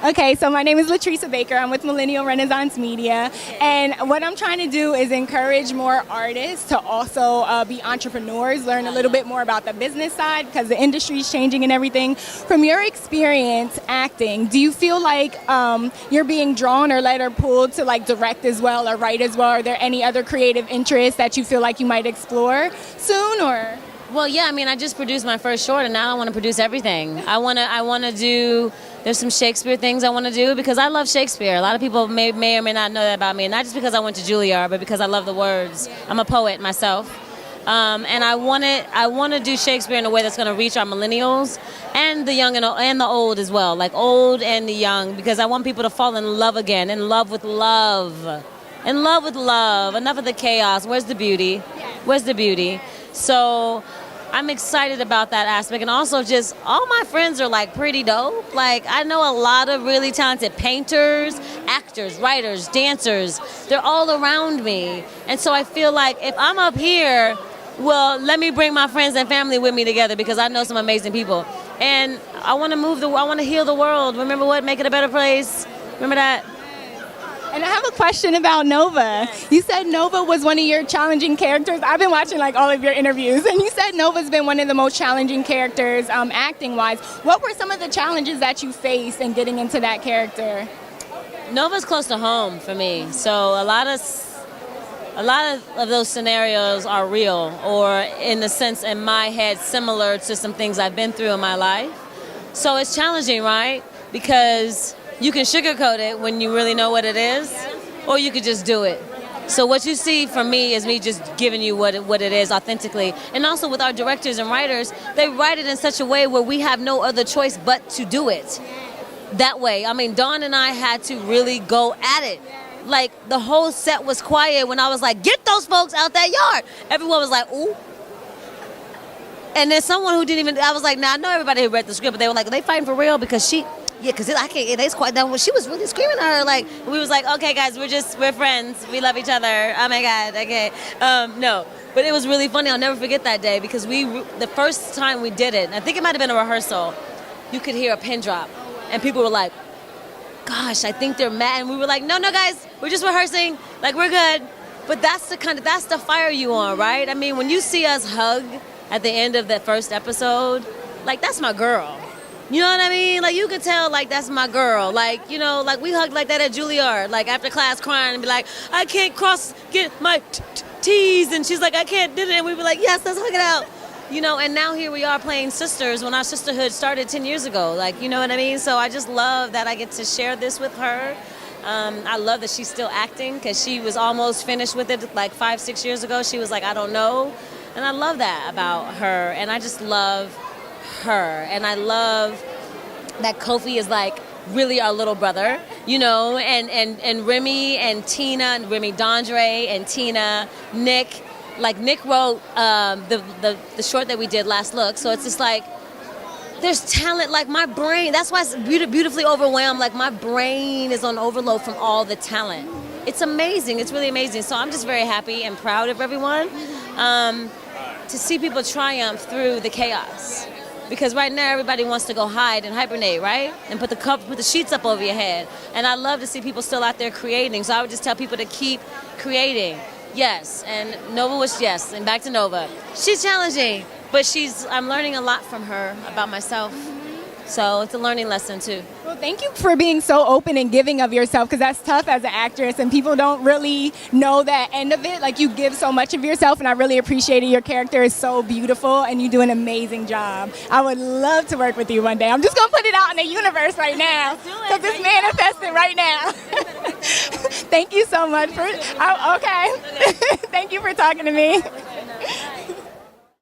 Okay, so my name is Latresa Baker. I'm with Millennial Renaissance Media. And what I'm trying to do is encourage more artists to also be entrepreneurs, learn a little bit more about the business side because the industry is changing and everything. From your experience acting, do you feel like you're being drawn or led or pulled to like direct as well or write as well? Are there any other creative interests that you feel like you might explore soon or? Well, yeah, I mean, I just produced my first short, and now I want to produce everything. I want to do. There's some Shakespeare things I want to do because I love Shakespeare. A lot of people may or may not know that about me, and not just because I went to Juilliard, but because I love the words. I'm a poet myself, and I want to do Shakespeare in a way that's going to reach our millennials and the young and the old as well, like old and the young, because I want people to fall in love again, in love with love, in love with love. Enough of the chaos. Where's the beauty? Where's the beauty? So I'm excited about that aspect, and also just all my friends are like pretty dope. Like I know a lot of really talented painters, actors, writers, dancers. They're all around me, and so I feel like if I'm up here, well, let me bring my friends and family with me together because I know some amazing people, and I want to I want to heal the world. Remember what? Make it a better place. Remember that. And I have a question about Nova. You said Nova was one of your challenging characters. I've been watching like all of your interviews, and you said Nova's been one of the most challenging characters acting-wise. What were some of the challenges that you faced in getting into that character? Nova's close to home for me, so a lot of those scenarios are real, or in the sense in my head similar to some things I've been through in my life. So it's challenging, right? Because you can sugarcoat it when you really know what it is, or you could just do it. So what you see from me is me just giving you what it is authentically. And also with our directors and writers, they write it in such a way where we have no other choice but to do it that way. I mean, Dawn and I had to really go at it. Like the whole set was quiet when I was like, get those folks out that yard. Everyone was like, ooh. And then someone who didn't even, I was like, nah, I know everybody who read the script, but they were like, are they fighting for real? Because because I can't, it's quite down. She was really screaming at her. Like, we was like, okay, guys, we're friends. We love each other. Oh my God, okay. No, but it was really funny. I'll never forget that day because the first time we did it, I think it might have been a rehearsal, you could hear a pin drop. And people were like, gosh, I think they're mad. And we were like, no, guys, we're just rehearsing. Like, we're good. But that's the fire you on, right? I mean, when you see us hug at the end of that first episode, like, that's my girl. You know what I mean? Like, you could tell, like, that's my girl. Like, you know, like, we hugged like that at Juilliard, like, after class crying and be like, I can't get my T's. And she's like, I can't do it. And we were like, yes, let's hug it out. You know, and now here we are playing sisters when our sisterhood started 10 years ago. Like, you know what I mean? So I just love that I get to share this with her. I love that she's still acting because she was almost finished with it like 5-6 years ago. She was like, I don't know. And I love that about her. And I just love her, and I love that Kofi is like really our little brother, you know, and Remy and Tina, and Remy Dondre and Tina, Nick, like Nick wrote the short that we did, Last Look, so it's just like there's talent, like my brain, that's why it's beautifully overwhelmed, like my brain is on overload from all the talent. It's amazing, it's really amazing, so I'm just very happy and proud of everyone to see people triumph through the chaos. Because right now everybody wants to go hide and hibernate, right? And put the sheets up over your head. And I love to see people still out there creating. So I would just tell people to keep creating. Yes, and Nova was yes, and back to Nova. She's challenging, but I'm learning a lot from her about myself. So it's a learning lesson too. Well, thank you for being so open and giving of yourself, because that's tough as an actress and people don't really know that end of it. Like, you give so much of yourself, and I really appreciate it. Your character is so beautiful and you do an amazing job. I would love to work with you one day. I'm just going to put it out in the universe right now because it's manifesting right now. Thank you so much for, okay. Thank you for talking to me.